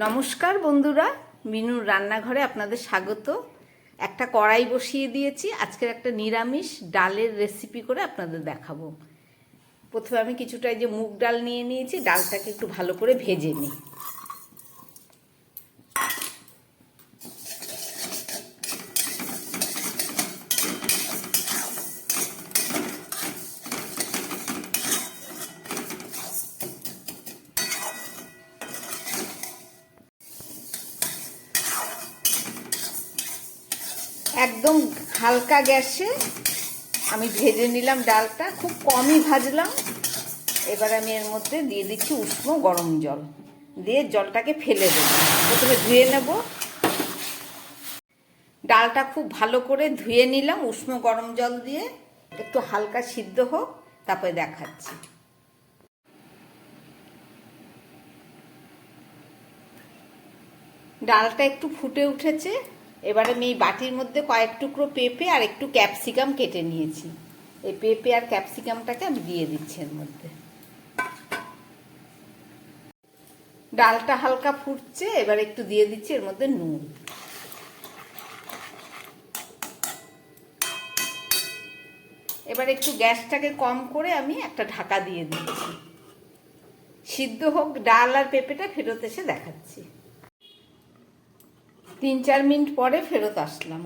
নমস্কার বন্ধুরা, মিনুর রান্নাঘরে আপনাদের স্বাগত। একটা কড়াই বসিয়ে দিয়েছি। আজকের একটা নিরামিষ ডালের রেসিপি করে আপনাদের দেখাবো। প্রথমে আমি কিছুটা এই যে মুগ ডাল নিয়ে নিয়েছি, ডালটাকে একটু ভালো করে ভেজে নিই। একদম হালকা গ্যাসে আমি ভেজে নিলাম ডালটা, খুব কমই ভাজলাম। এবার আমি এর মধ্যে দিয়ে দিচ্ছি উষ্ণ গরম জল, দিয়ে জলটাকে ফেলে দেবো। প্রথমে ধুয়ে নেব। ডালটা খুব ভালো করে ধুয়ে নিলাম উষ্ণ গরম জল দিয়ে, একটু হালকা সিদ্ধ হোক, তারপরে দেখাচ্ছি। ডালটা একটু ফুটে উঠেছে। এবার আমি এই বাটির মধ্যে কয়েক টুকরো পেঁপে আর একটু ক্যাপসিকাম কেটে নিয়েছি। এই পেঁপে আর ক্যাপসিকামটাকে আমি দিয়ে দিচ্ছি এর মধ্যে। ডালটা হালকা ফুটছে, এবার একটু দিয়ে দিচ্ছি এর মধ্যে নুন। এবার একটু গ্যাসটাকে কম করে আমি একটা ঢাকা দিয়ে দিচ্ছি। সিদ্ধ হোক ডাল আর পেঁপেটা, ফেরত এসে দেখাচ্ছি। 3-4 মিনিট পরে ফেরত আসলাম।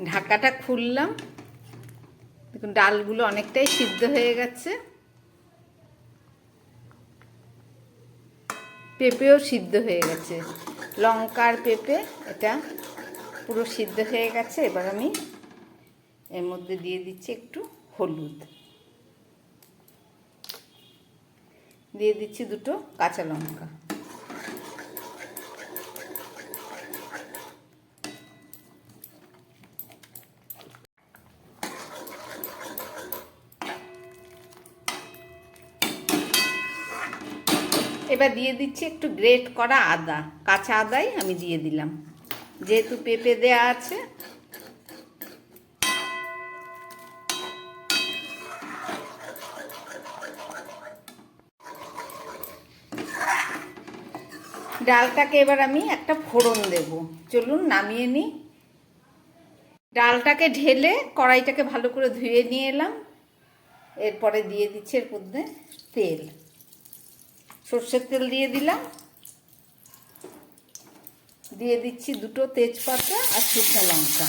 ঢাকাটা খুললাম, দেখুন ডালগুলো অনেকটাই সিদ্ধ হয়ে গেছে, পেঁপেও সিদ্ধ হয়ে গেছে। লঙ্কা আর পেঁপে এটা পুরো সিদ্ধ হয়ে গেছে। এবার আমি এর মধ্যে দিয়ে দিচ্ছি একটু হলুদ, দিয়ে দিচ্ছি 2 কাঁচা লঙ্কা। এবার দিয়ে দিচ্ছি একটু গ্রেট করা আদা, কাঁচা আদাই আমি দিয়ে দিলাম, যেহেতু পেঁপে দেয়া আছে। ডালটাকে এবার আমি একটা ফোড়ন দেব। চলুন নামিয়ে নিই। ডালটাকে ঢেলে কড়াইটাকে ভালো করে ধুয়ে নিয়ে এলাম। এরপরে দিয়ে দিচ্ছি এর মধ্যে তেল, সর্ষের তেল দিয়ে দিলাম। দিয়ে দিচ্ছি 2 তেজপাতা আর শুকনো লঙ্কা।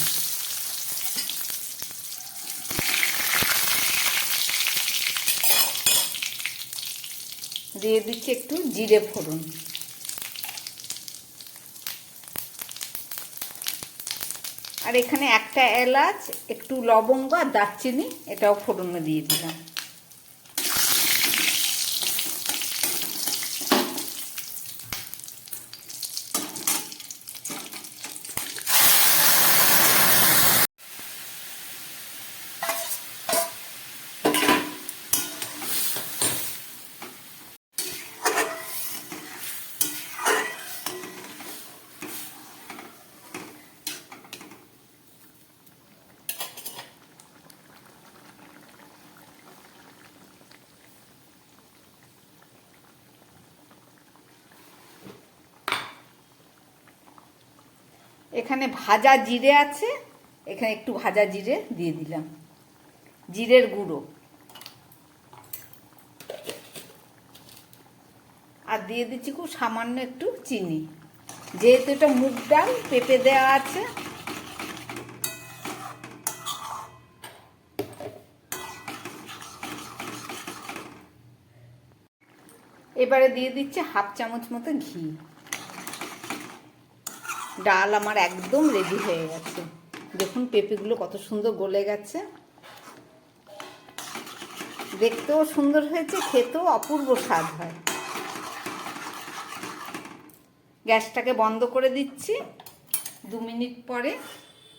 দিয়ে দিচ্ছি একটু জিরে ফোড়ন। আর এখানে একটা এলাচ, একটু লবঙ্গ আর দারচিনি, এটাও ফোড়নে দিয়ে দিলাম। এখানে ভাজা জিরে আছে, এখানে একটু ভাজা জিরে দিয়ে দিলাম, জিরের গুঁড়ো। আর দিয়ে দিচ্ছি খুব সামান্য একটু চিনি, যেহেতু এটা মুগ ডাল, পেঁপে দেওয়া আছে। এবারে দিয়ে দিচ্ছি 1/2 চামচ মতো ঘি। ডাল আমার একদম রেডি হয়ে গেছে। দেখুন পেঁপেগুলো কত সুন্দর গলে গেছে, দেখতেও সুন্দর হয়েছে, খেতেও অপূর্ব স্বাদ হয়। গ্যাসটাকে বন্ধ করে দিচ্ছি। 2 মিনিট পরে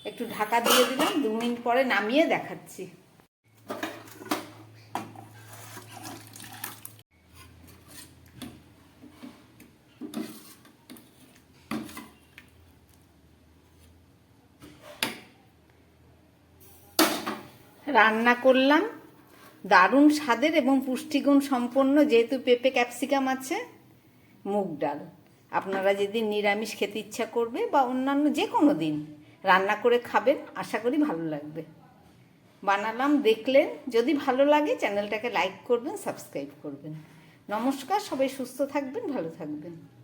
একটু ঢাকা দিয়ে দিলাম, 2 মিনিট পরে নামিয়ে দেখাচ্ছি। রান্না করলাম, দারুণ স্বাদের এবং পুষ্টিগুণ সম্পন্ন, যেহেতু পেঁপে ক্যাপসিকাম আছে। মুগ ডাল আপনারা যেদিন নিরামিষ খেতে ইচ্ছা করবে বা অন্যান্য যে কোনো দিন রান্না করে খাবেন, আশা করি ভালো লাগবে। বানালাম, দেখলেন, যদি ভালো লাগে চ্যানেলটাকে লাইক করবেন, সাবস্ক্রাইব করবেন। নমস্কার, সবাই সুস্থ থাকবেন, ভালো থাকবেন।